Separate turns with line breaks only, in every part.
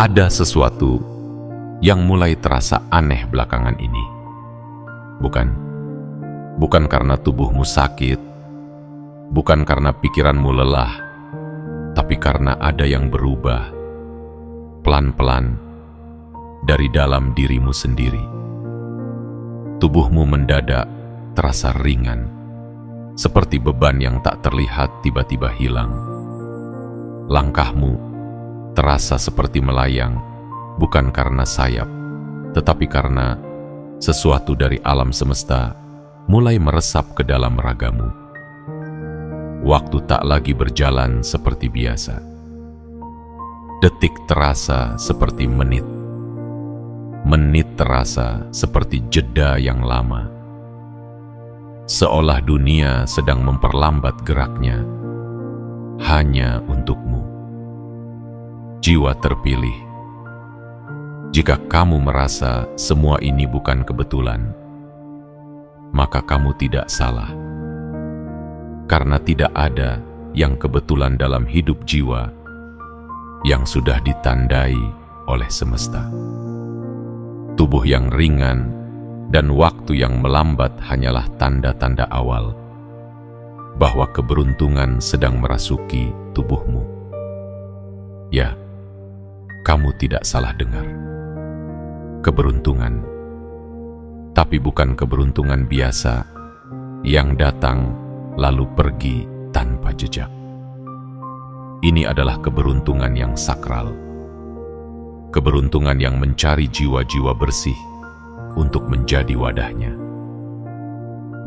Ada sesuatu yang mulai terasa aneh belakangan ini. Bukan karena tubuhmu sakit, bukan karena pikiranmu lelah, tapi karena ada yang berubah pelan-pelan dari dalam dirimu sendiri. Tubuhmu mendadak terasa ringan, seperti beban yang tak terlihat tiba-tiba hilang. Langkahmu terasa seperti melayang, bukan karena sayap, tetapi karena sesuatu dari alam semesta mulai meresap ke dalam ragamu. Waktu tak lagi berjalan seperti biasa. Detik terasa seperti menit. Menit terasa seperti jeda yang lama. Seolah dunia sedang memperlambat geraknya hanya untukmu. Jiwa terpilih, jika kamu merasa semua ini bukan kebetulan, maka kamu tidak salah. Karena tidak ada yang kebetulan dalam hidup jiwa yang sudah ditandai oleh semesta. Tubuh yang ringan dan waktu yang melambat hanyalah tanda-tanda awal bahwa keberuntungan sedang merasuki tubuhmu. Ya, kamu tidak salah dengar. Keberuntungan, tapi bukan keberuntungan biasa yang datang lalu pergi tanpa jejak. Ini adalah keberuntungan yang sakral. Keberuntungan yang mencari jiwa-jiwa bersih untuk menjadi wadahnya.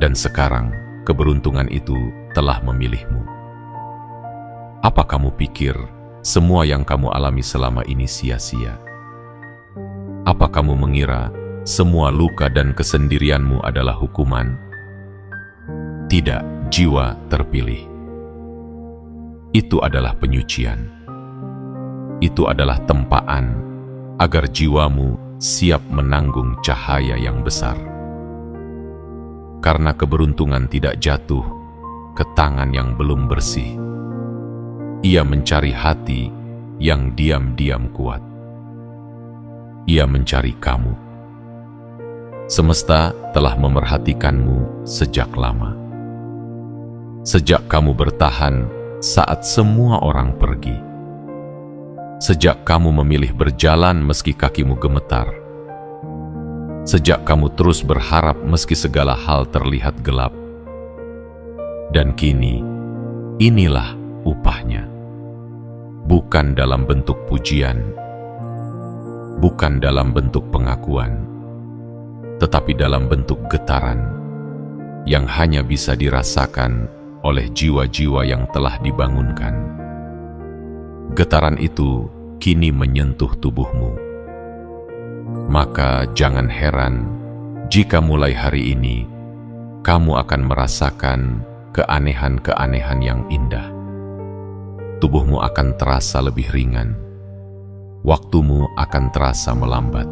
Dan sekarang keberuntungan itu telah memilihmu. Apa kamu pikir semua yang kamu alami selama ini sia-sia? Apa kamu mengira semua luka dan kesendirianmu adalah hukuman? Tidak, jiwa terpilih. Itu adalah penyucian. Itu adalah tempaan agar jiwamu siap menanggung cahaya yang besar. Karena keberuntungan tidak jatuh ke tangan yang belum bersih. Ia mencari hati yang diam-diam kuat. Ia mencari kamu. Semesta telah memerhatikanmu sejak lama. Sejak kamu bertahan saat semua orang pergi. Sejak kamu memilih berjalan meski kakimu gemetar. Sejak kamu terus berharap meski segala hal terlihat gelap. Dan kini, inilah upahnya. Bukan dalam bentuk pujian, bukan dalam bentuk pengakuan, tetapi dalam bentuk getaran yang hanya bisa dirasakan oleh jiwa-jiwa yang telah dibangunkan. Getaran itu kini menyentuh tubuhmu. Maka jangan heran jika mulai hari ini kamu akan merasakan keanehan-keanehan yang indah. Tubuhmu akan terasa lebih ringan. Waktumu akan terasa melambat.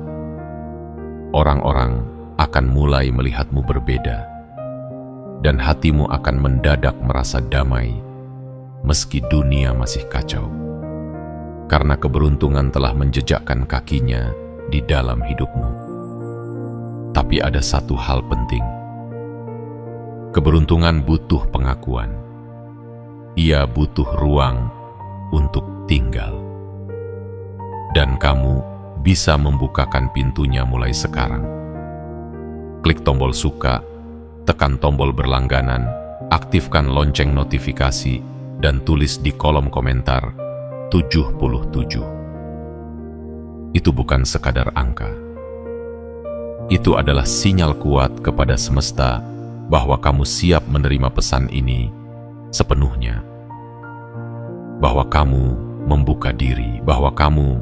Orang-orang akan mulai melihatmu berbeda. Dan hatimu akan mendadak merasa damai, meski dunia masih kacau. Karena keberuntungan telah menjejakkan kakinya di dalam hidupmu. Tapi ada satu hal penting. Keberuntungan butuh pengakuan. Ia butuh ruang untuk tinggal. Dan kamu bisa membukakan pintunya mulai sekarang. Klik tombol suka, tekan tombol berlangganan, aktifkan lonceng notifikasi, dan tulis di kolom komentar 77. Itu bukan sekadar angka. Itu adalah sinyal kuat kepada semesta bahwa kamu siap menerima pesan ini sepenuhnya. Bahwa kamu membuka diri, bahwa kamu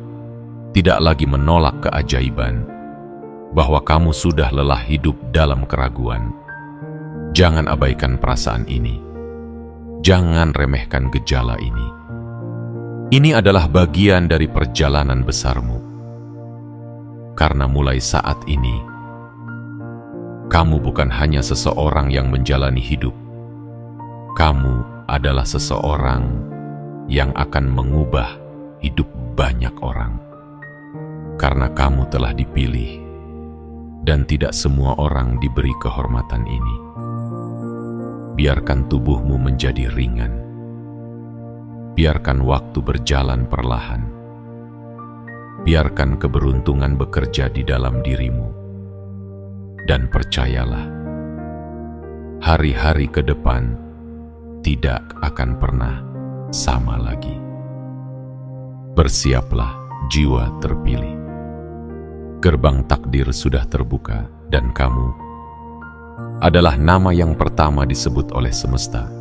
tidak lagi menolak keajaiban, bahwa kamu sudah lelah hidup dalam keraguan. Jangan abaikan perasaan ini. Jangan remehkan gejala ini. Ini adalah bagian dari perjalanan besarmu. Karena mulai saat ini, kamu bukan hanya seseorang yang menjalani hidup. Kamu adalah seseorang yang akan mengubah hidup banyak orang, karena kamu telah dipilih, dan tidak semua orang diberi kehormatan ini. Biarkan tubuhmu menjadi ringan. Biarkan waktu berjalan perlahan. Biarkan keberuntungan bekerja di dalam dirimu. Dan percayalah, hari-hari ke depan tidak akan pernah sama lagi. Bersiaplah, jiwa terpilih. Gerbang takdir sudah terbuka, dan kamu adalah nama yang pertama disebut oleh semesta.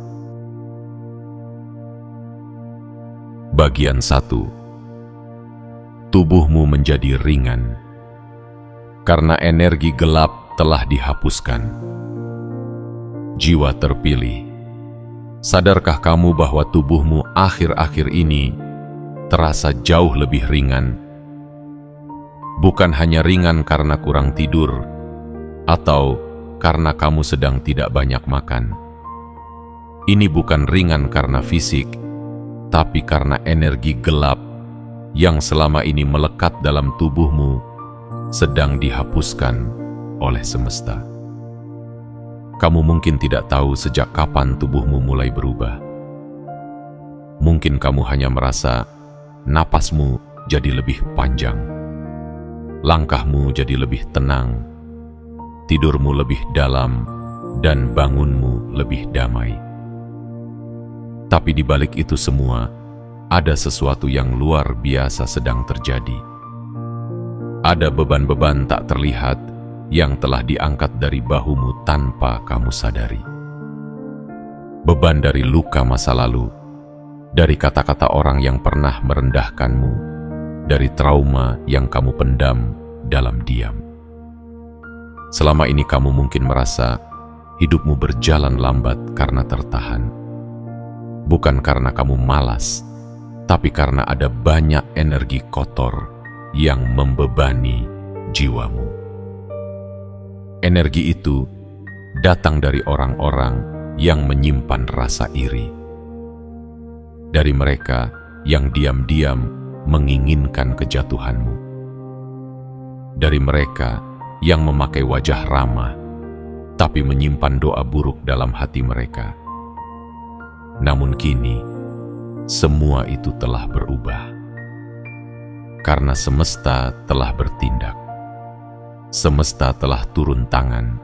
Bagian 1. Tubuhmu menjadi ringan karena energi gelap telah dihapuskan. Jiwa terpilih, sadarkah kamu bahwa tubuhmu akhir-akhir ini terasa jauh lebih ringan? Bukan hanya ringan karena kurang tidur atau karena kamu sedang tidak banyak makan. Ini bukan ringan karena fisik, tapi karena energi gelap yang selama ini melekat dalam tubuhmu sedang dihapuskan oleh semesta. Kamu mungkin tidak tahu sejak kapan tubuhmu mulai berubah. Mungkin kamu hanya merasa napasmu jadi lebih panjang, langkahmu jadi lebih tenang, tidurmu lebih dalam, dan bangunmu lebih damai. Tapi di balik itu semua, ada sesuatu yang luar biasa sedang terjadi. Ada beban-beban tak terlihat yang telah diangkat dari bahumu tanpa kamu sadari. Beban dari luka masa lalu, dari kata-kata orang yang pernah merendahkanmu, dari trauma yang kamu pendam dalam diam. Selama ini kamu mungkin merasa hidupmu berjalan lambat karena tertahan. Bukan karena kamu malas, tapi karena ada banyak energi kotor yang membebani jiwamu. Energi itu datang dari orang-orang yang menyimpan rasa iri. Dari mereka yang diam-diam menginginkan kejatuhanmu. Dari mereka yang memakai wajah ramah, tapi menyimpan doa buruk dalam hati mereka. Namun kini, semua itu telah berubah. Karena semesta telah bertindak. Semesta telah turun tangan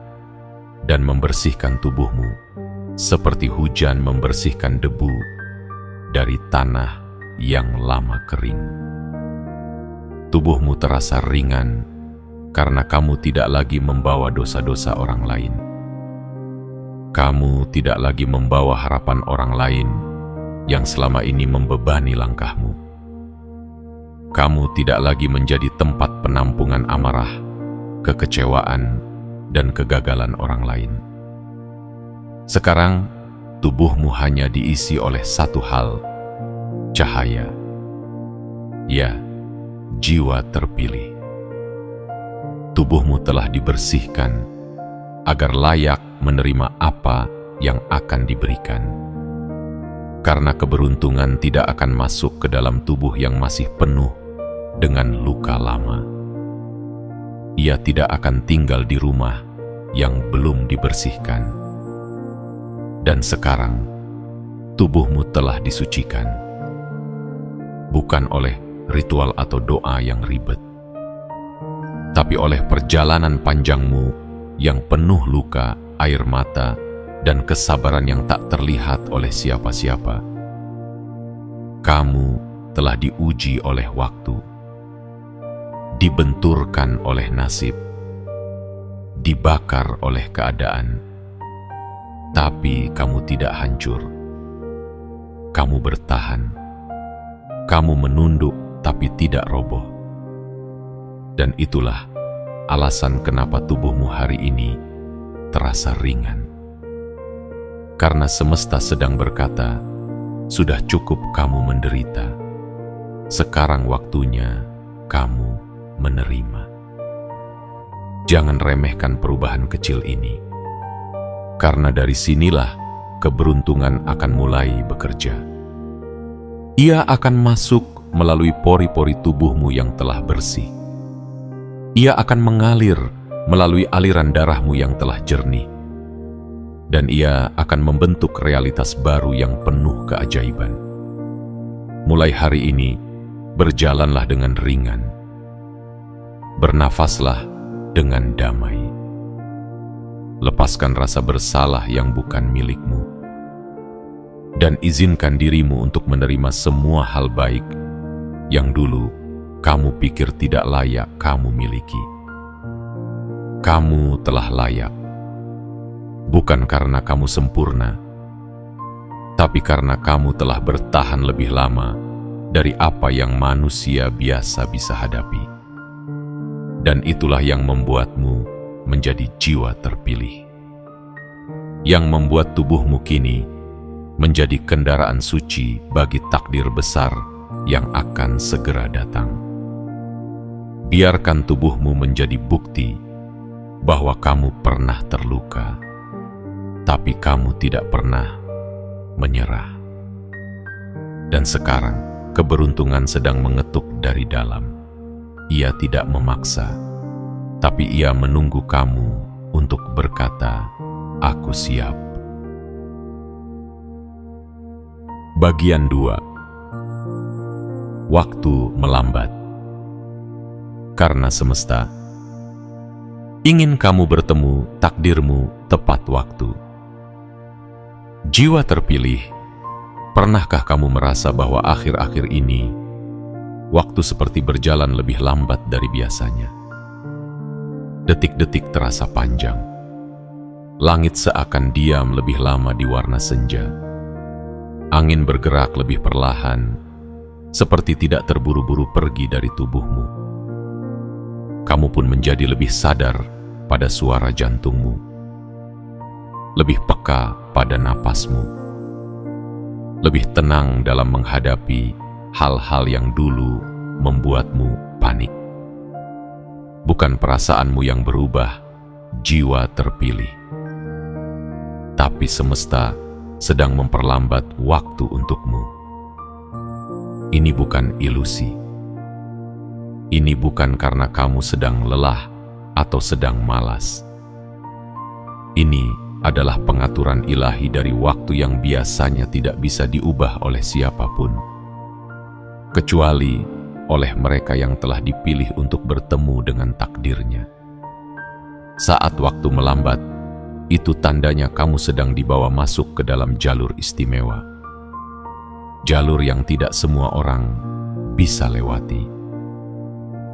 dan membersihkan tubuhmu, seperti hujan membersihkan debu dari tanah yang lama kering. Tubuhmu terasa ringan, karena kamu tidak lagi membawa dosa-dosa orang lain. Kamu tidak lagi membawa harapan orang lain yang selama ini membebani langkahmu. Kamu tidak lagi menjadi tempat penampungan amarah, kekecewaan, dan kegagalan orang lain. Sekarang, tubuhmu hanya diisi oleh satu hal, cahaya. Ya, jiwa terpilih. Tubuhmu telah dibersihkan agar layak menerima apa yang akan diberikan. Karena keberuntungan tidak akan masuk ke dalam tubuh yang masih penuh dengan luka lama. Ia tidak akan tinggal di rumah yang belum dibersihkan. Dan sekarang, tubuhmu telah disucikan. Bukan oleh ritual atau doa yang ribet, tapi oleh perjalanan panjangmu yang penuh luka, air mata, dan kesabaran yang tak terlihat oleh siapa-siapa. Kamu telah diuji oleh waktu, dibenturkan oleh nasib, dibakar oleh keadaan, tapi kamu tidak hancur. Kamu bertahan, kamu menunduk tapi tidak roboh. Dan itulah alasan kenapa tubuhmu hari ini terasa ringan. Karena semesta sedang berkata, sudah cukup kamu menderita. Sekarang waktunya kamu menerima. Jangan remehkan perubahan kecil ini. Karena dari sinilah keberuntungan akan mulai bekerja. Ia akan masuk melalui pori-pori tubuhmu yang telah bersih. Ia akan mengalir melalui aliran darahmu yang telah jernih. Dan ia akan membentuk realitas baru yang penuh keajaiban. Mulai hari ini, berjalanlah dengan ringan. Bernafaslah dengan damai. Lepaskan rasa bersalah yang bukan milikmu. Dan izinkan dirimu untuk menerima semua hal baik yang dulu kamu pikir tidak layak kamu miliki. Kamu telah layak. Bukan karena kamu sempurna, tapi karena kamu telah bertahan lebih lama dari apa yang manusia biasa bisa hadapi. Dan itulah yang membuatmu menjadi jiwa terpilih, yang membuat tubuhmu kini menjadi kendaraan suci bagi takdir besar yang akan segera datang. Biarkan tubuhmu menjadi bukti bahwa kamu pernah terluka, tapi kamu tidak pernah menyerah. Dan sekarang keberuntungan sedang mengetuk dari dalam. Ia tidak memaksa, tapi ia menunggu kamu untuk berkata, "Aku siap." Bagian 2. Waktu melambat. Karena semesta ingin kamu bertemu takdirmu tepat waktu. Jiwa terpilih, pernahkah kamu merasa bahwa akhir-akhir ini waktu seperti berjalan lebih lambat dari biasanya? Detik-detik terasa panjang. Langit seakan diam lebih lama di warna senja. Angin bergerak lebih perlahan, seperti tidak terburu-buru pergi dari tubuhmu. Kamu pun menjadi lebih sadar pada suara jantungmu, lebih peka pada napasmu, lebih tenang dalam menghadapi hal-hal yang dulu membuatmu panik. Bukan perasaanmu yang berubah, jiwa terpilih, tapi semesta sedang memperlambat waktu untukmu. Ini bukan ilusi. Ini bukan karena kamu sedang lelah atau sedang malas. Ini adalah pengaturan ilahi dari waktu yang biasanya tidak bisa diubah oleh siapapun, kecuali oleh mereka yang telah dipilih untuk bertemu dengan takdirnya. Saat waktu melambat, itu tandanya kamu sedang dibawa masuk ke dalam jalur istimewa. Jalur yang tidak semua orang bisa lewati.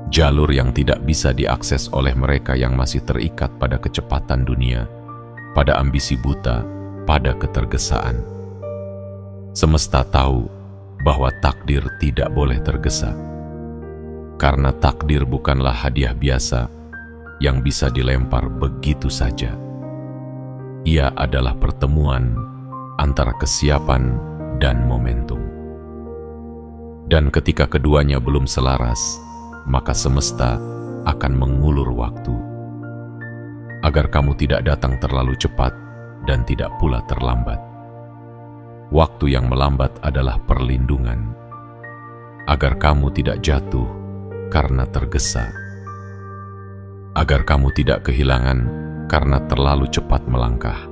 Jalur yang tidak bisa diakses oleh mereka yang masih terikat pada kecepatan dunia, pada ambisi buta, pada ketergesaan. Semesta tahu bahwa takdir tidak boleh tergesa, karena takdir bukanlah hadiah biasa yang bisa dilempar begitu saja. Ia adalah pertemuan antara kesiapan dan momentum. Dan ketika keduanya belum selaras, maka semesta akan mengulur waktu, agar kamu tidak datang terlalu cepat dan tidak pula terlambat. Waktu yang melambat adalah perlindungan, agar kamu tidak jatuh karena tergesa, agar kamu tidak kehilangan karena terlalu cepat melangkah,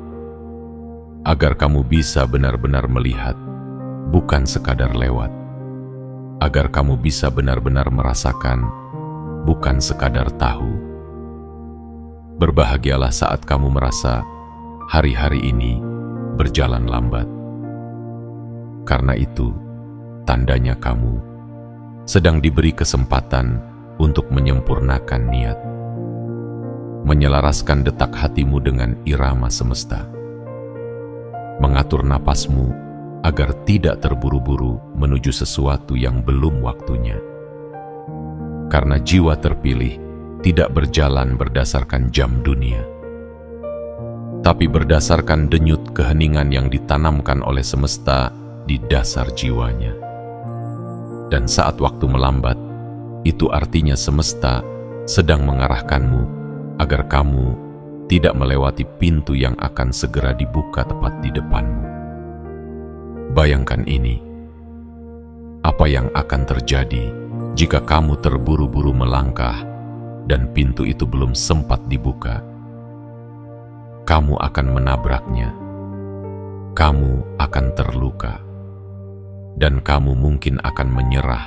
agar kamu bisa benar-benar melihat, bukan sekadar lewat, agar kamu bisa benar-benar merasakan, bukan sekadar tahu. Berbahagialah saat kamu merasa hari-hari ini berjalan lambat. Karena itu, tandanya kamu sedang diberi kesempatan untuk menyempurnakan niat, menyelaraskan detak hatimu dengan irama semesta, mengatur napasmu agar tidak terburu-buru menuju sesuatu yang belum waktunya. Karena jiwa terpilih tidak berjalan berdasarkan jam dunia, tapi berdasarkan denyut keheningan yang ditanamkan oleh semesta di dasar jiwanya. Dan saat waktu melambat, itu artinya semesta sedang mengarahkanmu agar kamu tidak melewati pintu yang akan segera dibuka tepat di depanmu. Bayangkan ini. apa yang akan terjadi jika kamu terburu-buru melangkah dan pintu itu belum sempat dibuka. Kamu akan menabraknya, kamu akan terluka, dan kamu mungkin akan menyerah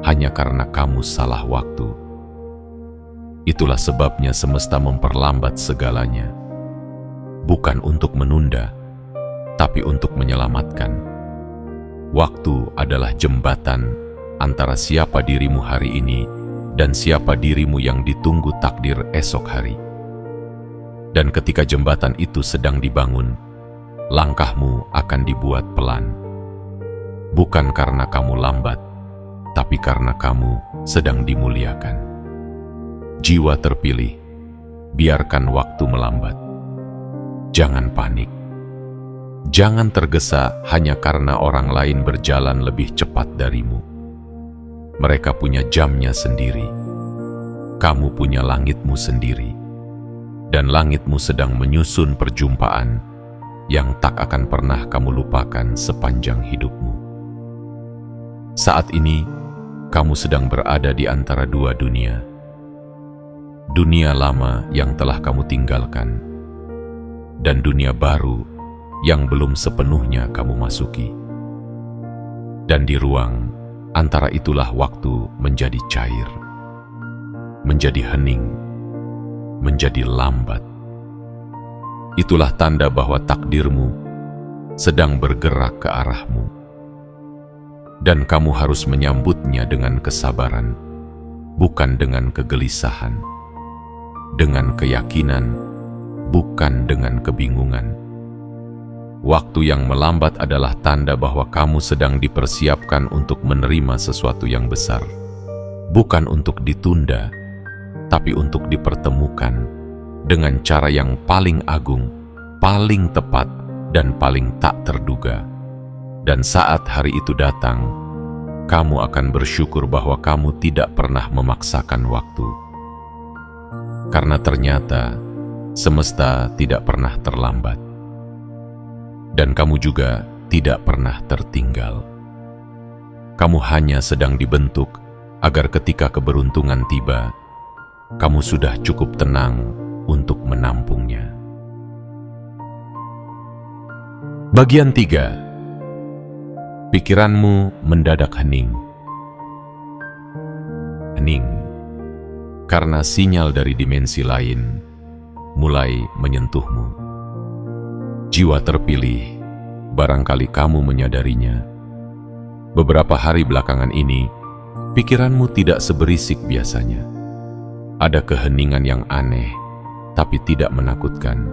hanya karena kamu salah waktu. Itulah sebabnya semesta memperlambat segalanya, bukan untuk menunda, tapi untuk menyelamatkan. Waktu adalah jembatan antara siapa dirimu hari ini dan siapa dirimu yang ditunggu takdir esok hari. Dan ketika jembatan itu sedang dibangun, langkahmu akan dibuat pelan. Bukan karena kamu lambat, tapi karena kamu sedang dimuliakan. Jiwa terpilih, biarkan waktu melambat. Jangan panik. Jangan tergesa hanya karena orang lain berjalan lebih cepat darimu. Mereka punya jamnya sendiri. Kamu punya langitmu sendiri. Dan langitmu sedang menyusun perjumpaan yang tak akan pernah kamu lupakan sepanjang hidupmu. Saat ini, kamu sedang berada di antara dua dunia. Dunia lama yang telah kamu tinggalkan, dan dunia baru yang belum sepenuhnya kamu masuki. Dan di ruang antara itulah waktu menjadi cair, menjadi hening, menjadi lambat. Itulah tanda bahwa takdirmu sedang bergerak ke arahmu. Dan kamu harus menyambutnya dengan kesabaran, bukan dengan kegelisahan, dengan keyakinan, bukan dengan kebingungan. Waktu yang melambat adalah tanda bahwa kamu sedang dipersiapkan untuk menerima sesuatu yang besar, bukan untuk ditunda, tapi untuk dipertemukan dengan cara yang paling agung, paling tepat, dan paling tak terduga. Dan saat hari itu datang, kamu akan bersyukur bahwa kamu tidak pernah memaksakan waktu. Karena ternyata semesta tidak pernah terlambat. Dan kamu juga tidak pernah tertinggal. Kamu hanya sedang dibentuk agar ketika keberuntungan tiba, kamu sudah cukup tenang untuk menampungnya. Bagian 3. Pikiranmu mendadak hening. Hening, karena sinyal dari dimensi lain mulai menyentuhmu. Jiwa terpilih, barangkali kamu menyadarinya. Beberapa hari belakangan ini, pikiranmu tidak seberisik biasanya. Ada keheningan yang aneh, tapi tidak menakutkan.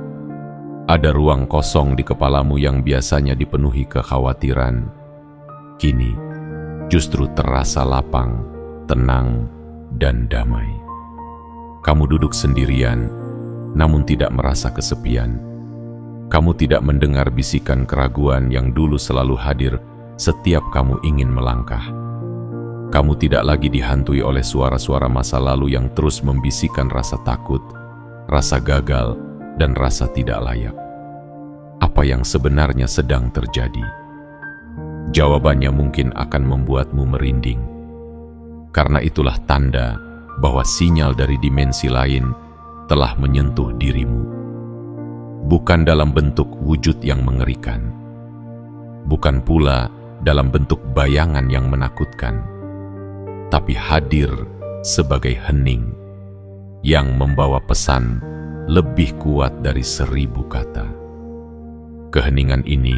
Ada ruang kosong di kepalamu yang biasanya dipenuhi kekhawatiran. Kini, justru terasa lapang, tenang, dan damai. Kamu duduk sendirian, namun tidak merasa kesepian. Kamu tidak mendengar bisikan keraguan yang dulu selalu hadir setiap kamu ingin melangkah. Kamu tidak lagi dihantui oleh suara-suara masa lalu yang terus membisikkan rasa takut, rasa gagal, dan rasa tidak layak. Apa yang sebenarnya sedang terjadi? Jawabannya mungkin akan membuatmu merinding. Karena itulah tanda bahwa sinyal dari dimensi lain telah menyentuh dirimu. Bukan dalam bentuk wujud yang mengerikan. Bukan pula dalam bentuk bayangan yang menakutkan. Tapi hadir sebagai hening yang membawa pesan lebih kuat dari 1000 kata. Keheningan ini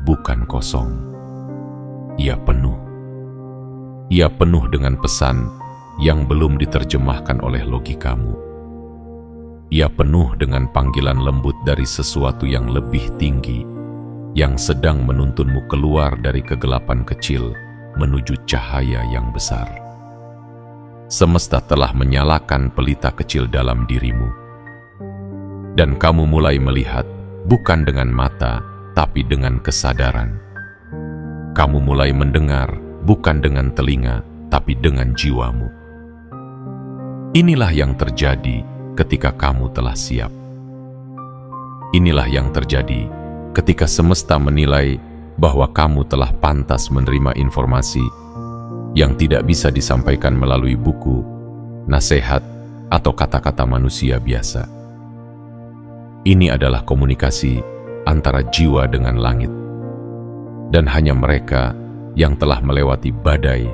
bukan kosong. Ia penuh. Ia penuh dengan pesan yang belum diterjemahkan oleh logikamu. Ia penuh dengan panggilan lembut dari sesuatu yang lebih tinggi, yang sedang menuntunmu keluar dari kegelapan kecil menuju cahaya yang besar. Semesta telah menyalakan pelita kecil dalam dirimu. Dan kamu mulai melihat bukan dengan mata, tapi dengan kesadaran. Kamu mulai mendengar bukan dengan telinga, tapi dengan jiwamu. Inilah yang terjadi ketika kamu telah siap. Inilah yang terjadi ketika semesta menilai bahwa kamu telah pantas menerima informasi yang tidak bisa disampaikan melalui buku, nasihat, atau kata-kata manusia biasa. Ini adalah komunikasi antara jiwa dengan langit, dan hanya mereka yang telah melewati badai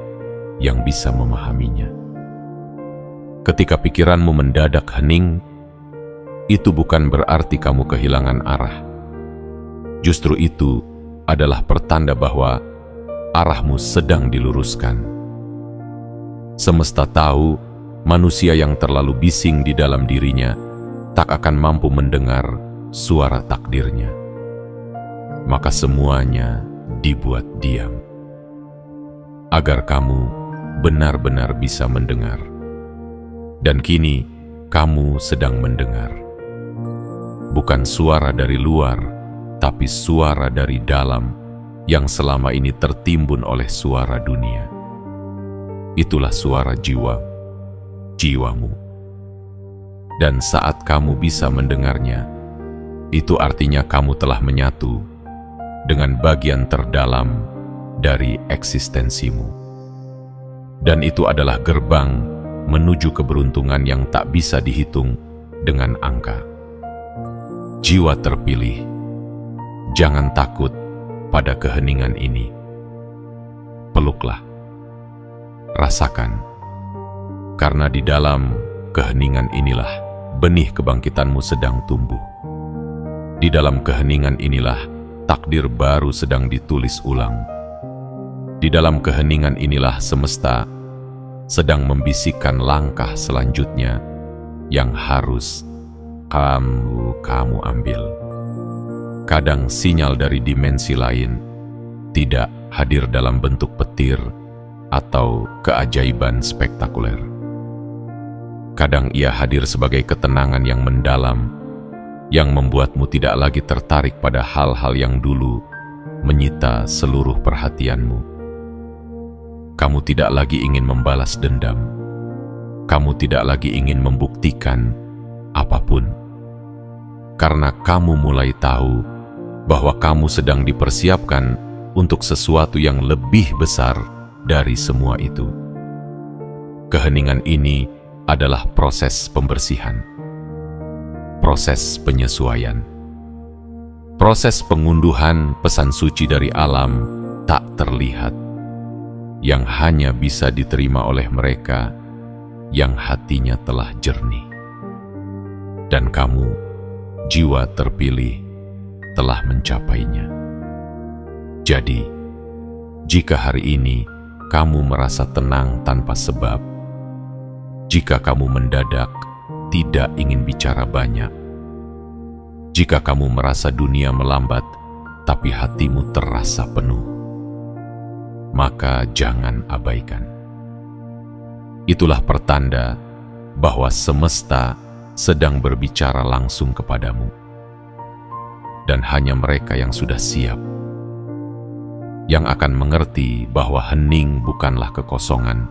yang bisa memahaminya. Ketika pikiranmu mendadak hening, itu bukan berarti kamu kehilangan arah. Justru itu adalah pertanda bahwa arahmu sedang diluruskan. Semesta tahu manusia yang terlalu bising di dalam dirinya tak akan mampu mendengar suara takdirnya. Maka semuanya dibuat diam, agar kamu benar-benar bisa mendengar. Dan kini kamu sedang mendengar. Bukan suara dari luar, tapi suara dari dalam yang selama ini tertimbun oleh suara dunia. Itulah suara jiwamu. Dan saat kamu bisa mendengarnya, itu artinya kamu telah menyatu dengan bagian terdalam dari eksistensimu. Dan itu adalah gerbang menuju keberuntungan yang tak bisa dihitung dengan angka. Jiwa terpilih, jangan takut pada keheningan ini. Peluklah, rasakan, karena di dalam keheningan inilah benih kebangkitanmu sedang tumbuh. Di dalam keheningan inilah takdir baru sedang ditulis ulang. Di dalam keheningan inilah semesta sedang membisikkan langkah selanjutnya yang harus kamu ambil. Kadang sinyal dari dimensi lain tidak hadir dalam bentuk petir atau keajaiban spektakuler. Kadang ia hadir sebagai ketenangan yang mendalam, yang membuatmu tidak lagi tertarik pada hal-hal yang dulu menyita seluruh perhatianmu. Kamu tidak lagi ingin membalas dendam. Kamu tidak lagi ingin membuktikan apapun. Karena kamu mulai tahu bahwa kamu sedang dipersiapkan untuk sesuatu yang lebih besar dari semua itu. Keheningan ini adalah proses pembersihan, proses penyesuaian, proses pengunduhan pesan suci dari alam tak terlihat, yang hanya bisa diterima oleh mereka yang hatinya telah jernih. Dan kamu, jiwa terpilih, telah mencapainya. Jadi, jika hari ini kamu merasa tenang tanpa sebab, jika kamu mendadak tidak ingin bicara banyak, jika kamu merasa dunia melambat tapi hatimu terasa penuh, maka jangan abaikan. Itulah pertanda bahwa semesta sedang berbicara langsung kepadamu. Dan hanya mereka yang sudah siap, yang akan mengerti bahwa hening bukanlah kekosongan,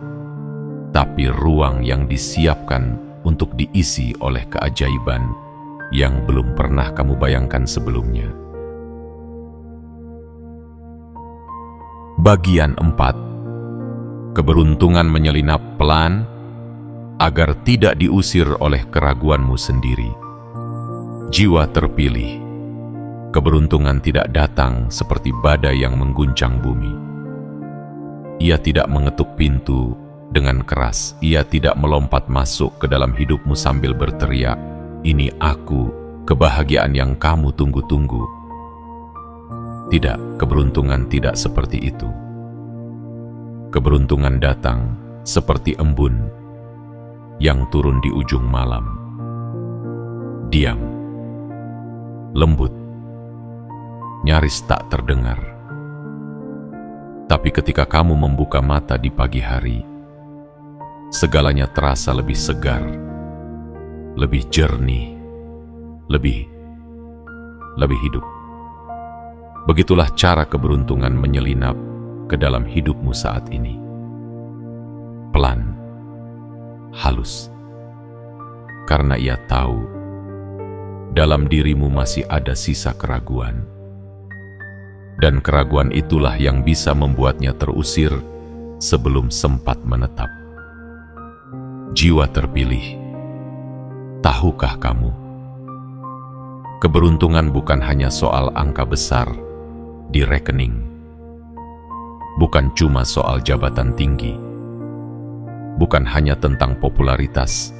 tapi ruang yang disiapkan untuk diisi oleh keajaiban yang belum pernah kamu bayangkan sebelumnya. Bagian 4. Keberuntungan menyelinap pelan agar tidak diusir oleh keraguanmu sendiri. Jiwa terpilih, keberuntungan tidak datang seperti badai yang mengguncang bumi. Ia tidak mengetuk pintu dengan keras. Ia tidak melompat masuk ke dalam hidupmu sambil berteriak, "Ini aku, kebahagiaan yang kamu tunggu-tunggu." Tidak, keberuntungan tidak seperti itu. Keberuntungan datang seperti embun yang turun di ujung malam. Diam, lembut, nyaris tak terdengar. Tapi ketika kamu membuka mata di pagi hari, segalanya terasa lebih segar, lebih jernih, lebih hidup. Begitulah cara keberuntungan menyelinap ke dalam hidupmu saat ini. Pelan, halus, karena ia tahu dalam dirimu masih ada sisa keraguan. dan keraguan itulah yang bisa membuatnya terusir sebelum sempat menetap. Jiwa terpilih, tahukah kamu? Keberuntungan bukan hanya soal angka besar di rekening, bukan cuma soal jabatan tinggi, bukan hanya tentang popularitas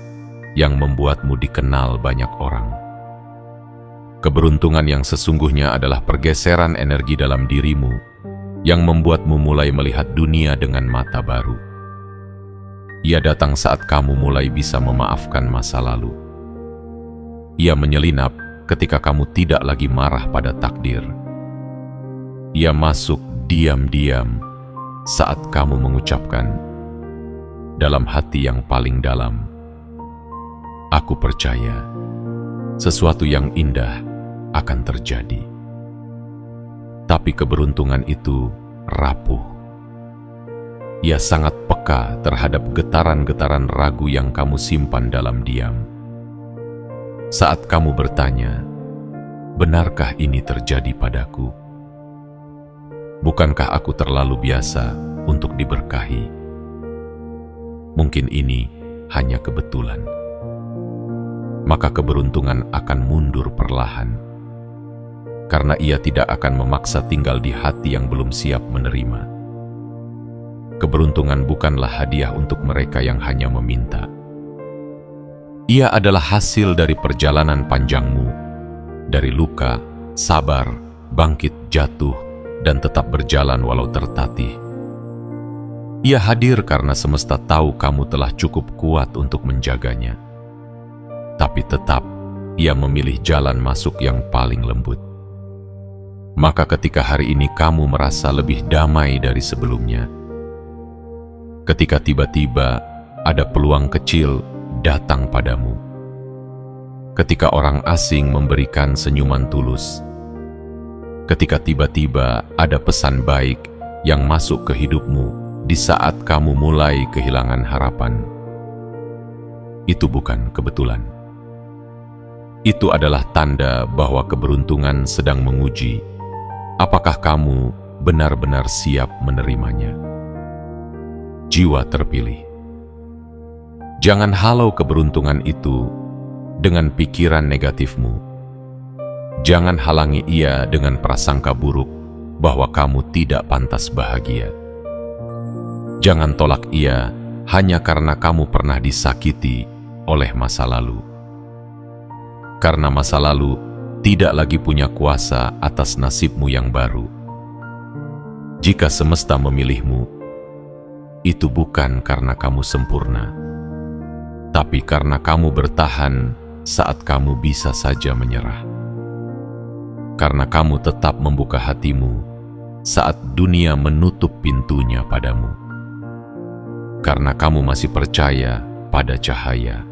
yang membuatmu dikenal banyak orang. Keberuntungan yang sesungguhnya adalah pergeseran energi dalam dirimu yang membuatmu mulai melihat dunia dengan mata baru. Ia datang saat kamu mulai bisa memaafkan masa lalu. Ia menyelinap ketika kamu tidak lagi marah pada takdir. Ia masuk diam-diam saat kamu mengucapkan dalam hati yang paling dalam, "Aku percaya sesuatu yang indah akan terjadi." Tapi keberuntungan itu rapuh. Ia sangat peka terhadap getaran-getaran ragu yang kamu simpan dalam diam. Saat kamu bertanya, "Benarkah ini terjadi padaku? Bukankah aku terlalu biasa untuk diberkahi? Mungkin ini hanya kebetulan." Maka keberuntungan akan mundur perlahan, karena ia tidak akan memaksa tinggal di hati yang belum siap menerima. Keberuntungan bukanlah hadiah untuk mereka yang hanya meminta. Ia adalah hasil dari perjalanan panjangmu, dari luka, sabar, bangkit, jatuh, dan tetap berjalan walau tertatih. Ia hadir karena semesta tahu kamu telah cukup kuat untuk menjaganya. Tapi tetap, ia memilih jalan masuk yang paling lembut. Maka ketika hari ini kamu merasa lebih damai dari sebelumnya, ketika tiba-tiba ada peluang kecil datang padamu, ketika orang asing memberikan senyuman tulus, ketika tiba-tiba ada pesan baik yang masuk ke hidupmu di saat kamu mulai kehilangan harapan, itu bukan kebetulan. Itu adalah tanda bahwa keberuntungan sedang menguji apakah kamu benar-benar siap menerimanya. Jiwa terpilih, jangan halau keberuntungan itu dengan pikiran negatifmu. Jangan halangi ia dengan prasangka buruk bahwa kamu tidak pantas bahagia. Jangan tolak ia hanya karena kamu pernah disakiti oleh masa lalu. Karena masa lalu tidak lagi punya kuasa atas nasibmu yang baru. Jika semesta memilihmu, itu bukan karena kamu sempurna, tapi karena kamu bertahan saat kamu bisa saja menyerah. Karena kamu tetap membuka hatimu saat dunia menutup pintunya padamu. Karena kamu masih percaya pada cahaya,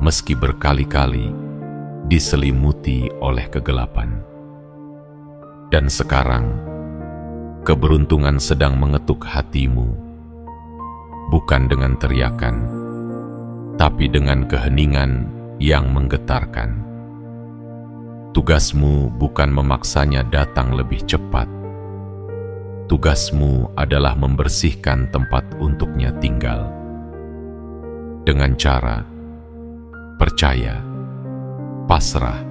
meski berkali-kali diselimuti oleh kegelapan. Dan sekarang, keberuntungan sedang mengetuk hatimu, bukan dengan teriakan, tapi dengan keheningan yang menggetarkan. Tugasmu bukan memaksanya datang lebih cepat. Tugasmu adalah membersihkan tempat untuknya tinggal. Dengan cara percaya, pasrah,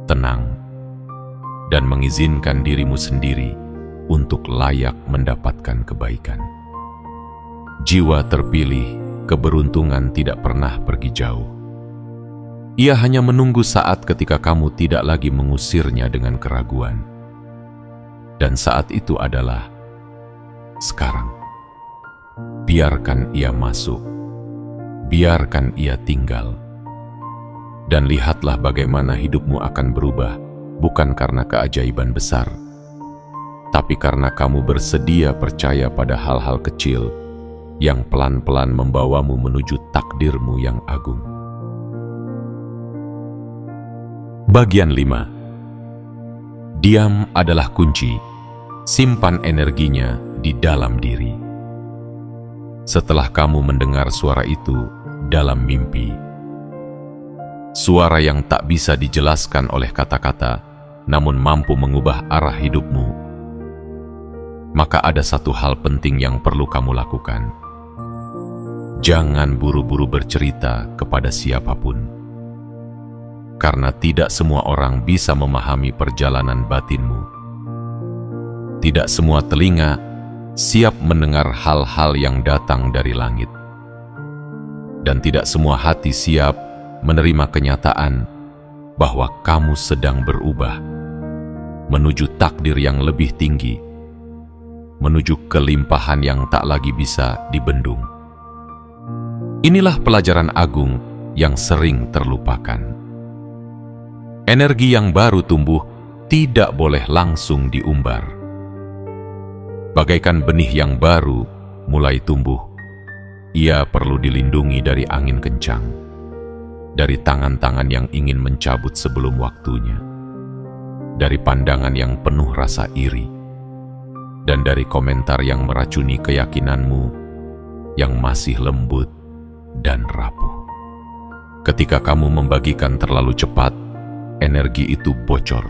tenang, dan mengizinkan dirimu sendiri untuk layak mendapatkan kebaikan. Jiwa terpilih, keberuntungan tidak pernah pergi jauh. Ia hanya menunggu saat ketika kamu tidak lagi mengusirnya dengan keraguan. Dan saat itu adalah sekarang. Biarkan ia masuk, biarkan ia tinggal. Dan lihatlah bagaimana hidupmu akan berubah, bukan karena keajaiban besar, tapi karena kamu bersedia percaya pada hal-hal kecil yang pelan-pelan membawamu menuju takdirmu yang agung. Bagian 5. Diam adalah kunci. Simpan energinya di dalam diri. Setelah kamu mendengar suara itu dalam mimpi, suara yang tak bisa dijelaskan oleh kata-kata namun mampu mengubah arah hidupmu, maka ada satu hal penting yang perlu kamu lakukan. Jangan buru-buru bercerita kepada siapapun, karena tidak semua orang bisa memahami perjalanan batinmu. Tidak semua telinga siap mendengar hal-hal yang datang dari langit, dan tidak semua hati siap menerima kenyataan bahwa kamu sedang berubah menuju takdir yang lebih tinggi, menuju kelimpahan yang tak lagi bisa dibendung. Inilah pelajaran agung yang sering terlupakan. Energi yang baru tumbuh tidak boleh langsung diumbar. Bagaikan benih yang baru mulai tumbuh, ia perlu dilindungi dari angin kencang, dari tangan-tangan yang ingin mencabut sebelum waktunya, dari pandangan yang penuh rasa iri, dan dari komentar yang meracuni keyakinanmu yang masih lembut dan rapuh. Ketika kamu membagikan terlalu cepat, energi itu bocor.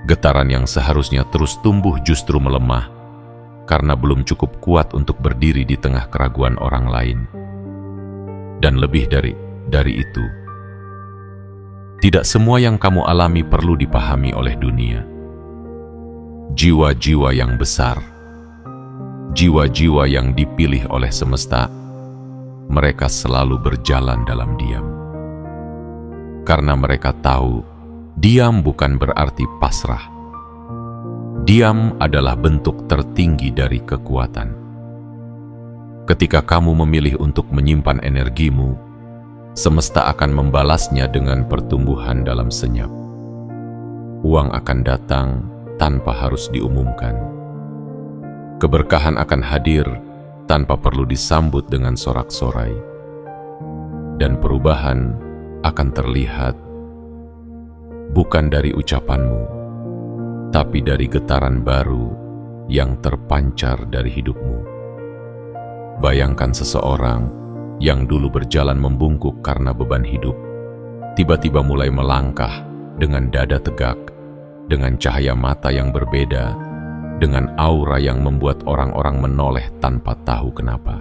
Getaran yang seharusnya terus tumbuh justru melemah karena belum cukup kuat untuk berdiri di tengah keraguan orang lain. Dan lebih dari itu, tidak semua yang kamu alami perlu dipahami oleh dunia. Jiwa-jiwa yang besar, jiwa-jiwa yang dipilih oleh semesta, mereka selalu berjalan dalam diam. Karena mereka tahu, diam bukan berarti pasrah. Diam adalah bentuk tertinggi dari kekuatan. Ketika kamu memilih untuk menyimpan energimu, semesta akan membalasnya dengan pertumbuhan dalam senyap. Uang akan datang tanpa harus diumumkan. Keberkahan akan hadir tanpa perlu disambut dengan sorak-sorai. Dan perubahan akan terlihat bukan dari ucapanmu, tapi dari getaran baru yang terpancar dari hidupmu. Bayangkan seseorang yang dulu berjalan membungkuk karena beban hidup, tiba-tiba mulai melangkah dengan dada tegak, dengan cahaya mata yang berbeda, dengan aura yang membuat orang-orang menoleh tanpa tahu kenapa.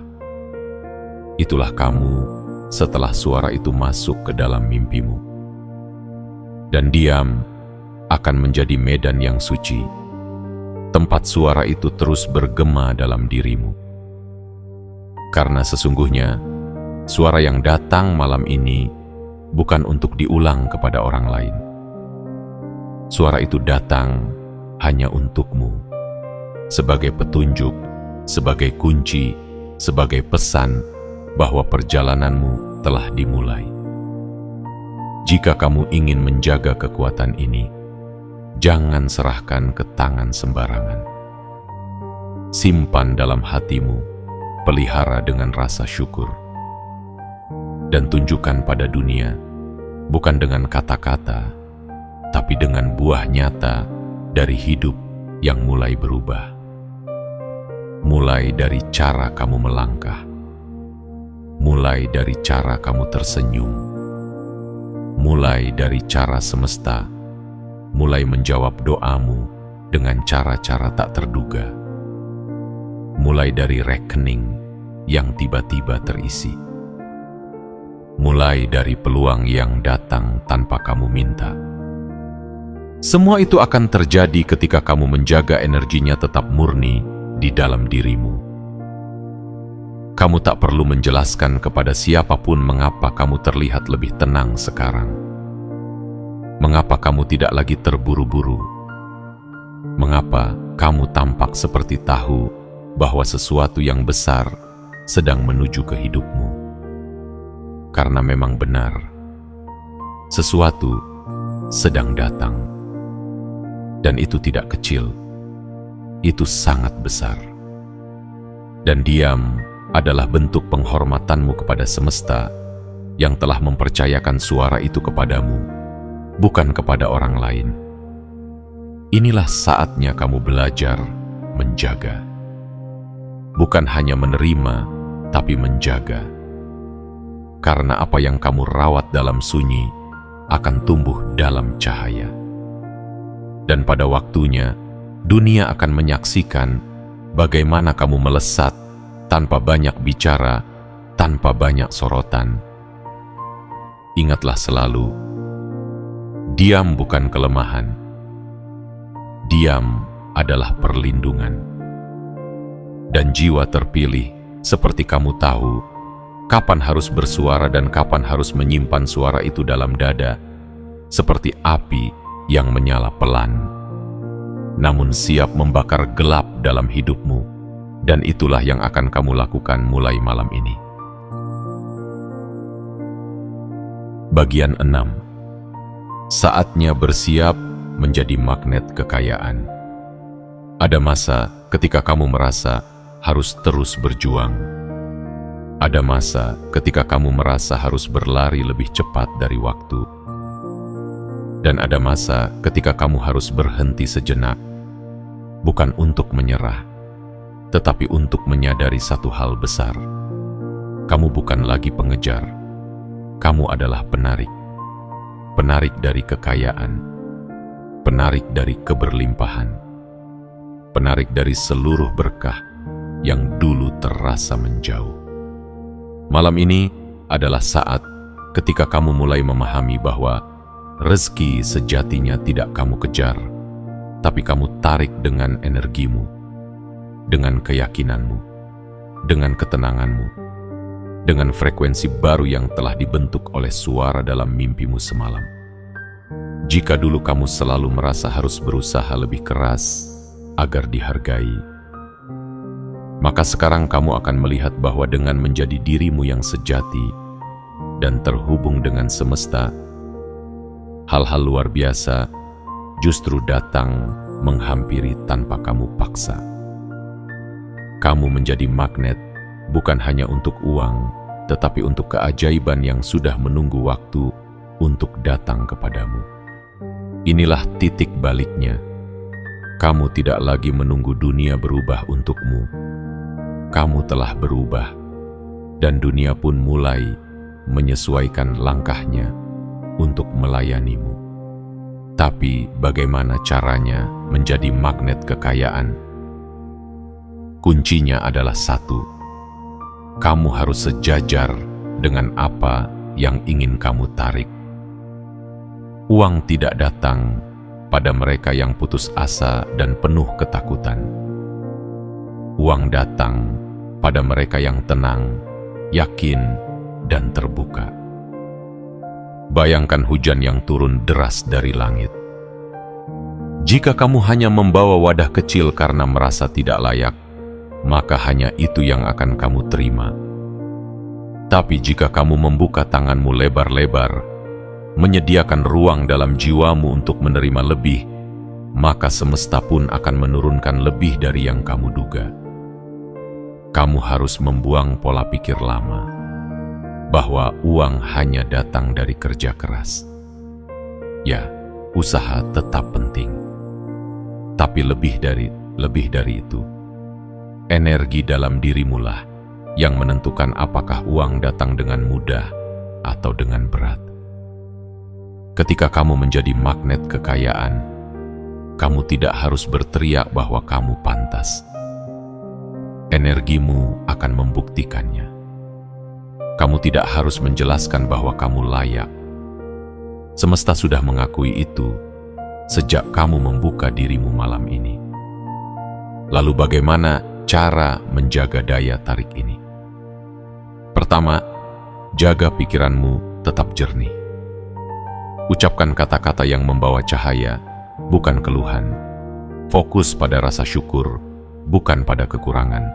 Itulah kamu setelah suara itu masuk ke dalam mimpimu. Dan diam akan menjadi medan yang suci, tempat suara itu terus bergema dalam dirimu. Karena sesungguhnya, suara yang datang malam ini bukan untuk diulang kepada orang lain. Suara itu datang hanya untukmu, sebagai petunjuk, sebagai kunci, sebagai pesan bahwa perjalananmu telah dimulai. Jika kamu ingin menjaga kekuatan ini, jangan serahkan ke tangan sembarangan. Simpan dalam hatimu, pelihara dengan rasa syukur, dan tunjukkan pada dunia, bukan dengan kata-kata, tapi dengan buah nyata dari hidup yang mulai berubah. Mulai dari cara kamu melangkah, mulai dari cara kamu tersenyum, mulai dari cara semesta mulai menjawab doamu dengan cara-cara tak terduga, mulai dari rekening yang tiba-tiba terisi, mulai dari peluang yang datang tanpa kamu minta. Semua itu akan terjadi ketika kamu menjaga energinya tetap murni di dalam dirimu. Kamu tak perlu menjelaskan kepada siapapun mengapa kamu terlihat lebih tenang sekarang. Mengapa kamu tidak lagi terburu-buru? Mengapa kamu tampak seperti tahu bahwa sesuatu yang besar sedang menuju ke hidupmu? Karena memang benar, sesuatu sedang datang. Dan itu tidak kecil, itu sangat besar. Dan diam adalah bentuk penghormatanmu kepada semesta yang telah mempercayakan suara itu kepadamu, bukan kepada orang lain. Inilah saatnya kamu belajar menjaga. Bukan hanya menerima, tapi menjaga. Karena apa yang kamu rawat dalam sunyi akan tumbuh dalam cahaya. Dan pada waktunya, dunia akan menyaksikan bagaimana kamu melesat tanpa banyak bicara, tanpa banyak sorotan. Ingatlah selalu, diam bukan kelemahan. Diam adalah perlindungan. Dan jiwa terpilih seperti kamu tahu kapan harus bersuara dan kapan harus menyimpan suara itu dalam dada, seperti api yang menyala pelan, namun siap membakar gelap dalam hidupmu, dan itulah yang akan kamu lakukan mulai malam ini. Bagian 6. Saatnya bersiap menjadi magnet kekayaan. Ada masa ketika kamu merasa harus terus berjuang. Ada masa ketika kamu merasa harus berlari lebih cepat dari waktu. Dan ada masa ketika kamu harus berhenti sejenak, bukan untuk menyerah, tetapi untuk menyadari satu hal besar. Kamu bukan lagi pengejar, kamu adalah penarik. Penarik dari kekayaan, penarik dari keberlimpahan, penarik dari seluruh berkah yang dulu terasa menjauh. Malam ini adalah saat ketika kamu mulai memahami bahwa rezeki sejatinya tidak kamu kejar, tapi kamu tarik dengan energimu, dengan keyakinanmu, dengan ketenanganmu, dengan frekuensi baru yang telah dibentuk oleh suara dalam mimpimu semalam. Jika dulu kamu selalu merasa harus berusaha lebih keras agar dihargai, maka sekarang kamu akan melihat bahwa dengan menjadi dirimu yang sejati dan terhubung dengan semesta, hal-hal luar biasa justru datang menghampiri tanpa kamu paksa. Kamu menjadi magnet bukan hanya untuk uang, tetapi untuk keajaiban yang sudah menunggu waktu untuk datang kepadamu. Inilah titik baliknya. Kamu tidak lagi menunggu dunia berubah untukmu. Kamu telah berubah, dan dunia pun mulai menyesuaikan langkahnya untuk melayanimu. Tapi bagaimana caranya menjadi magnet kekayaan? Kuncinya adalah satu. Kamu harus sejajar dengan apa yang ingin kamu tarik. Uang tidak datang pada mereka yang putus asa dan penuh ketakutan. Uang datang pada mereka yang tenang, yakin, dan terbuka. Bayangkan hujan yang turun deras dari langit. Jika kamu hanya membawa wadah kecil karena merasa tidak layak, maka hanya itu yang akan kamu terima. Tapi jika kamu membuka tanganmu lebar-lebar, menyediakan ruang dalam jiwamu untuk menerima lebih, maka semesta pun akan menurunkan lebih dari yang kamu duga. Kamu harus membuang pola pikir lama, bahwa uang hanya datang dari kerja keras. Ya, usaha tetap penting. Tapi lebih dari itu, energi dalam dirimulah yang menentukan apakah uang datang dengan mudah atau dengan berat. Ketika kamu menjadi magnet kekayaan, kamu tidak harus berteriak bahwa kamu pantas. Energimu akan membuktikannya. Kamu tidak harus menjelaskan bahwa kamu layak. Semesta sudah mengakui itu sejak kamu membuka dirimu malam ini. Lalu bagaimana cara menjaga daya tarik ini? Pertama, jaga pikiranmu tetap jernih. Ucapkan kata-kata yang membawa cahaya, bukan keluhan. Fokus pada rasa syukur, bukan pada kekurangan.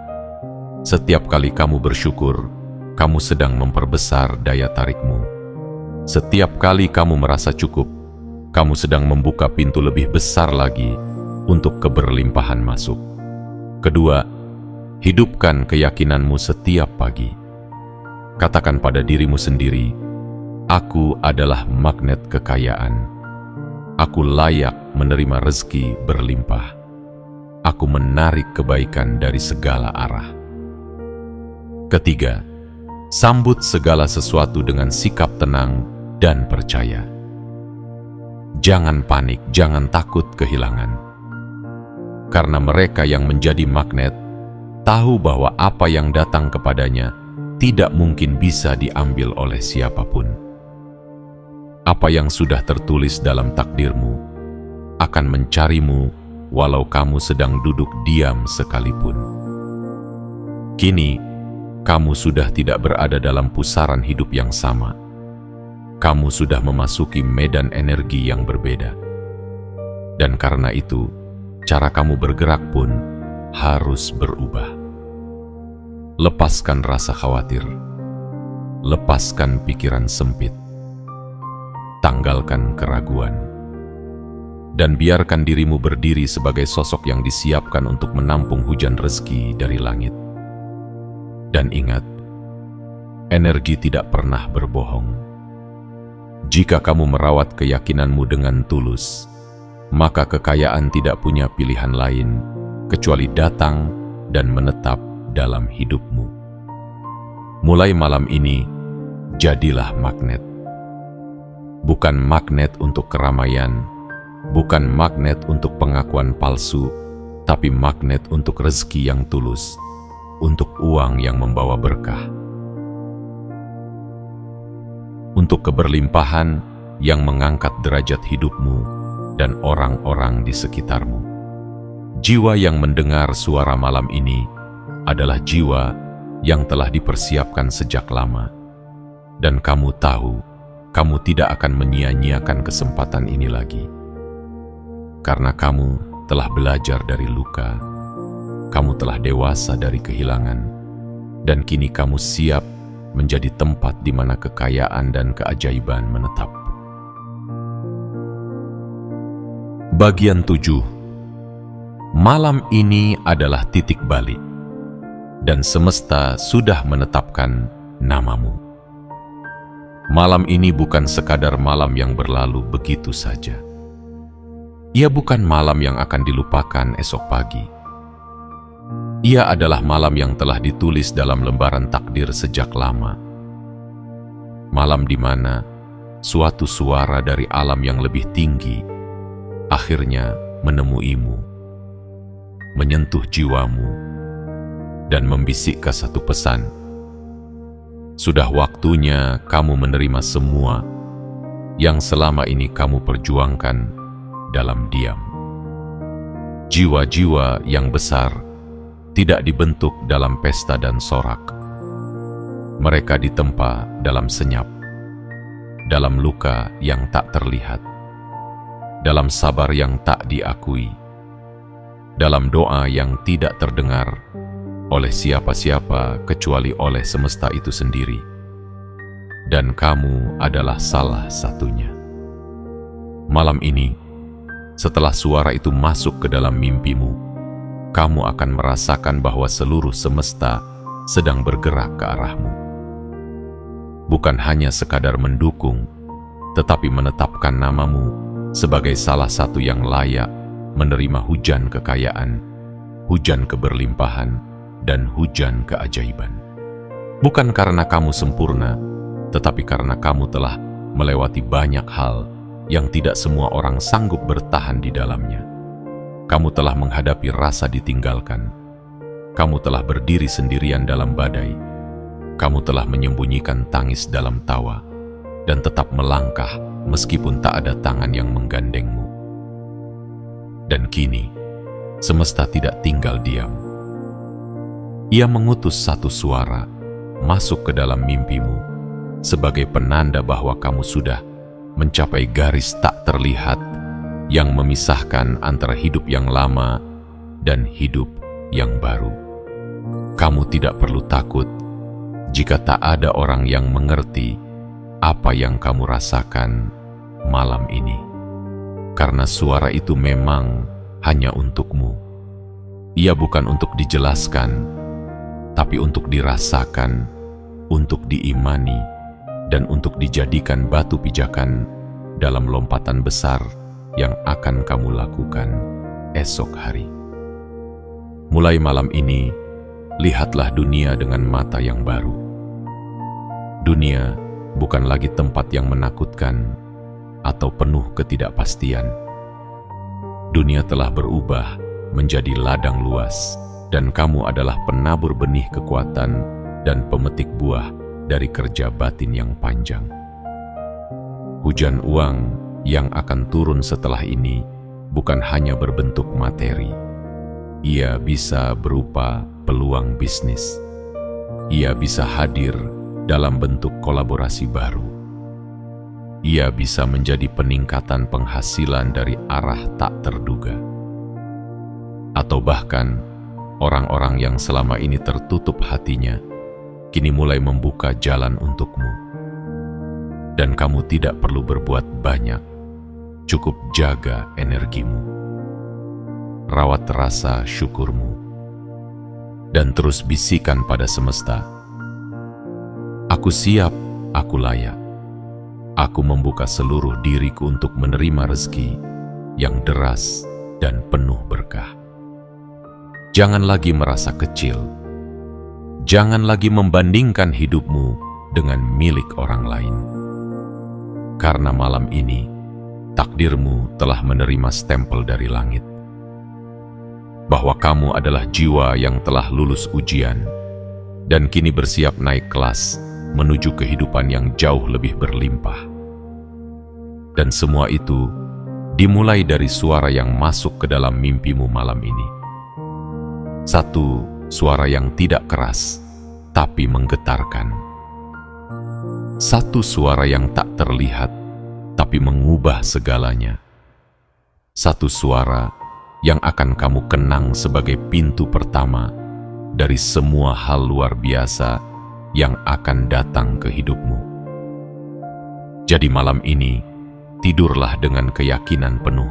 Setiap kali kamu bersyukur, kamu sedang memperbesar daya tarikmu. Setiap kali kamu merasa cukup, kamu sedang membuka pintu lebih besar lagi untuk keberlimpahan masuk. Kedua, hidupkan keyakinanmu setiap pagi. Katakan pada dirimu sendiri, aku adalah magnet kekayaan. Aku layak menerima rezeki berlimpah. Aku menarik kebaikan dari segala arah. Ketiga, sambut segala sesuatu dengan sikap tenang dan percaya. Jangan panik, jangan takut kehilangan. Karena mereka yang menjadi magnet tahu bahwa apa yang datang kepadanya tidak mungkin bisa diambil oleh siapapun. Apa yang sudah tertulis dalam takdirmu akan mencarimu walau kamu sedang duduk diam sekalipun. Kini, kamu sudah tidak berada dalam pusaran hidup yang sama. Kamu sudah memasuki medan energi yang berbeda. Dan karena itu, cara kamu bergerak pun harus berubah. Lepaskan rasa khawatir. Lepaskan pikiran sempit. Tanggalkan keraguan. Dan biarkan dirimu berdiri sebagai sosok yang disiapkan untuk menampung hujan rezeki dari langit. Dan ingat, energi tidak pernah berbohong. Jika kamu merawat keyakinanmu dengan tulus, maka kekayaan tidak punya pilihan lain kecuali datang dan menetap dalam hidupmu. Mulai malam ini, jadilah magnet. Bukan magnet untuk keramaian, bukan magnet untuk pengakuan palsu, tapi magnet untuk rezeki yang tulus, untuk uang yang membawa berkah, untuk keberlimpahan yang mengangkat derajat hidupmu dan orang-orang di sekitarmu. Jiwa yang mendengar suara malam ini adalah jiwa yang telah dipersiapkan sejak lama, dan kamu tahu, kamu tidak akan menyia-nyiakan kesempatan ini lagi. Karena kamu telah belajar dari luka, kamu telah dewasa dari kehilangan, dan kini kamu siap menjadi tempat di mana kekayaan dan keajaiban menetap. Bagian 7. Malam ini adalah titik balik, dan semesta sudah menetapkan namamu. Malam ini bukan sekadar malam yang berlalu begitu saja. Ia bukan malam yang akan dilupakan esok pagi. Ia adalah malam yang telah ditulis dalam lembaran takdir sejak lama. Malam di mana suatu suara dari alam yang lebih tinggi akhirnya menemuimu, menyentuh jiwamu, dan membisikkan satu pesan. Sudah waktunya kamu menerima semua yang selama ini kamu perjuangkan dalam diam. Jiwa-jiwa yang besar tidak dibentuk dalam pesta dan sorak. Mereka ditempa dalam senyap, dalam luka yang tak terlihat, dalam sabar yang tak diakui, dalam doa yang tidak terdengar oleh siapa-siapa kecuali oleh semesta itu sendiri. Dan kamu adalah salah satunya. Malam ini, setelah suara itu masuk ke dalam mimpimu, kamu akan merasakan bahwa seluruh semesta sedang bergerak ke arahmu. Bukan hanya sekadar mendukung, tetapi menetapkan namamu sebagai salah satu yang layak menerima hujan kekayaan, hujan keberlimpahan, dan hujan keajaiban. Bukan karena kamu sempurna, tetapi karena kamu telah melewati banyak hal yang tidak semua orang sanggup bertahan di dalamnya. Kamu telah menghadapi rasa ditinggalkan. Kamu telah berdiri sendirian dalam badai. Kamu telah menyembunyikan tangis dalam tawa dan tetap melangkah meskipun tak ada tangan yang menggandengmu. Dan kini, semesta tidak tinggal diam. Ia mengutus satu suara masuk ke dalam mimpimu sebagai penanda bahwa kamu sudah mencapai garis tak terlihat yang memisahkan antara hidup yang lama dan hidup yang baru. Kamu tidak perlu takut jika tak ada orang yang mengerti apa yang kamu rasakan malam ini, karena suara itu memang hanya untukmu. Ia bukan untuk dijelaskan, tapi untuk dirasakan, untuk diimani, dan untuk dijadikan batu pijakan dalam lompatan besar yang akan kamu lakukan esok hari. Mulai malam ini, lihatlah dunia dengan mata yang baru. Dunia bukan lagi tempat yang menakutkan, atau penuh ketidakpastian. Dunia telah berubah menjadi ladang luas, dan kamu adalah penabur benih kekuatan dan pemetik buah dari kerja batin yang panjang. Hujan uang yang akan turun setelah ini bukan hanya berbentuk materi. Ia bisa berupa peluang bisnis. Ia bisa hadir dalam bentuk kolaborasi baru. Ia bisa menjadi peningkatan penghasilan dari arah tak terduga. Atau bahkan, orang-orang yang selama ini tertutup hatinya, kini mulai membuka jalan untukmu. Dan kamu tidak perlu berbuat banyak, cukup jaga energimu. Rawat rasa syukurmu, dan terus bisikan pada semesta, "Aku siap, aku layak. Aku membuka seluruh diriku untuk menerima rezeki yang deras dan penuh berkah." Jangan lagi merasa kecil. Jangan lagi membandingkan hidupmu dengan milik orang lain. Karena malam ini, takdirmu telah menerima stempel dari langit. Bahwa kamu adalah jiwa yang telah lulus ujian dan kini bersiap naik kelas menuju kehidupan yang jauh lebih berlimpah. Dan semua itu dimulai dari suara yang masuk ke dalam mimpimu malam ini. Satu suara yang tidak keras, tapi menggetarkan. Satu suara yang tak terlihat, tapi mengubah segalanya. Satu suara yang akan kamu kenang sebagai pintu pertama dari semua hal luar biasa yang akan datang ke hidupmu. Jadi malam ini, tidurlah dengan keyakinan penuh.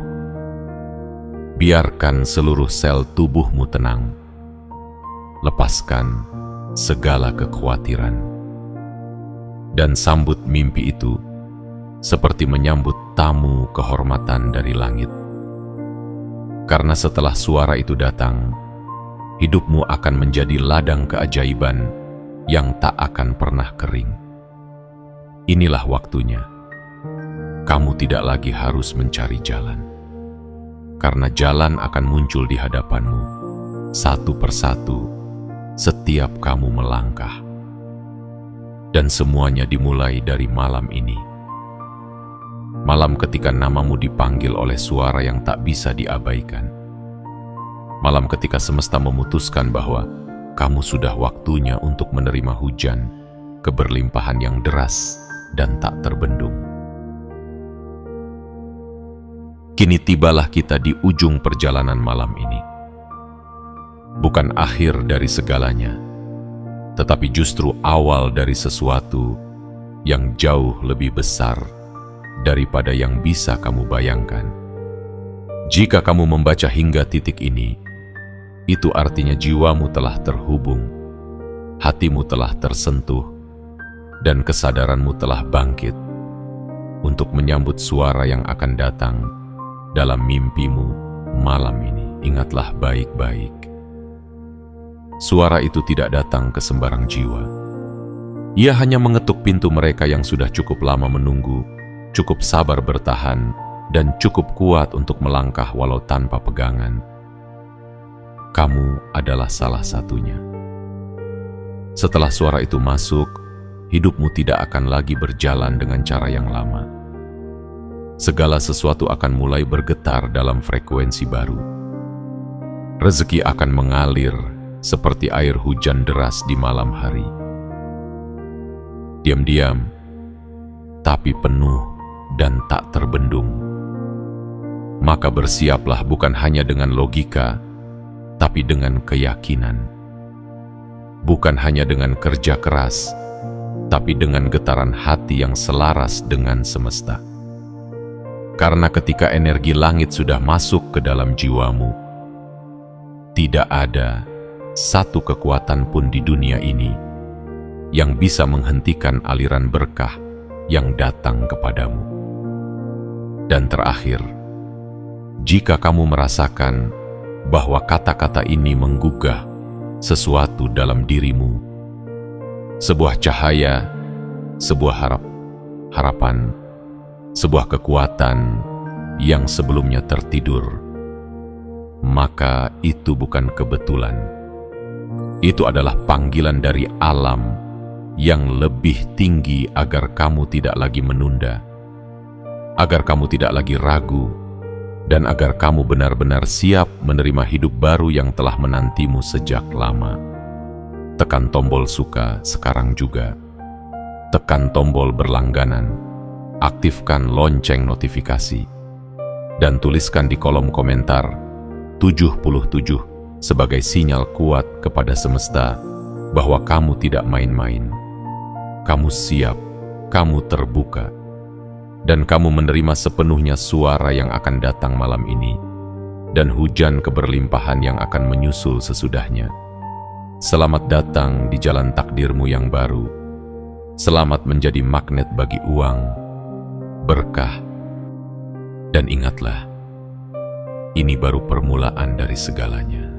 Biarkan seluruh sel tubuhmu tenang. Lepaskan segala kekhawatiran. Dan sambut mimpi itu seperti menyambut tamu kehormatan dari langit. Karena setelah suara itu datang, hidupmu akan menjadi ladang keajaiban yang tak akan pernah kering. Inilah waktunya. Kamu tidak lagi harus mencari jalan. Karena jalan akan muncul di hadapanmu, satu persatu, setiap kamu melangkah. Dan semuanya dimulai dari malam ini. Malam ketika namamu dipanggil oleh suara yang tak bisa diabaikan. Malam ketika semesta memutuskan bahwa kamu sudah waktunya untuk menerima hujan, keberlimpahan yang deras dan tak terbendung. Kini tibalah kita di ujung perjalanan malam ini. Bukan akhir dari segalanya, tetapi justru awal dari sesuatu yang jauh lebih besar daripada yang bisa kamu bayangkan. Jika kamu membaca hingga titik ini, itu artinya jiwamu telah terhubung, hatimu telah tersentuh, dan kesadaranmu telah bangkit untuk menyambut suara yang akan datang dalam mimpimu malam ini. Ingatlah baik-baik. Suara itu tidak datang ke sembarang jiwa. Ia hanya mengetuk pintu mereka yang sudah cukup lama menunggu, cukup sabar bertahan, dan cukup kuat untuk melangkah walau tanpa pegangan. Kamu adalah salah satunya. Setelah suara itu masuk, hidupmu tidak akan lagi berjalan dengan cara yang lama. Segala sesuatu akan mulai bergetar dalam frekuensi baru. Rezeki akan mengalir seperti air hujan deras di malam hari. Diam-diam, tapi penuh dan tak terbendung. Maka bersiaplah bukan hanya dengan logika, tapi dengan keyakinan. Bukan hanya dengan kerja keras, tapi dengan getaran hati yang selaras dengan semesta. Karena ketika energi langit sudah masuk ke dalam jiwamu, tidak ada satu kekuatan pun di dunia ini yang bisa menghentikan aliran berkah yang datang kepadamu. Dan terakhir, jika kamu merasakan bahwa kata-kata ini menggugah sesuatu dalam dirimu, sebuah cahaya, sebuah harapan, sebuah kekuatan yang sebelumnya tertidur, maka itu bukan kebetulan. Itu adalah panggilan dari alam yang lebih tinggi agar kamu tidak lagi menunda, agar kamu tidak lagi ragu, dan agar kamu benar-benar siap menerima hidup baru yang telah menantimu sejak lama. Tekan tombol suka sekarang juga. Tekan tombol berlangganan. Aktifkan lonceng notifikasi. Dan tuliskan di kolom komentar 77 sebagai sinyal kuat kepada semesta bahwa kamu tidak main-main. Kamu siap, kamu terbuka, dan kamu menerima sepenuhnya suara yang akan datang malam ini, dan hujan keberlimpahan yang akan menyusul sesudahnya. Selamat datang di jalan takdirmu yang baru. Selamat menjadi magnet bagi uang, berkah, dan ingatlah, ini baru permulaan dari segalanya.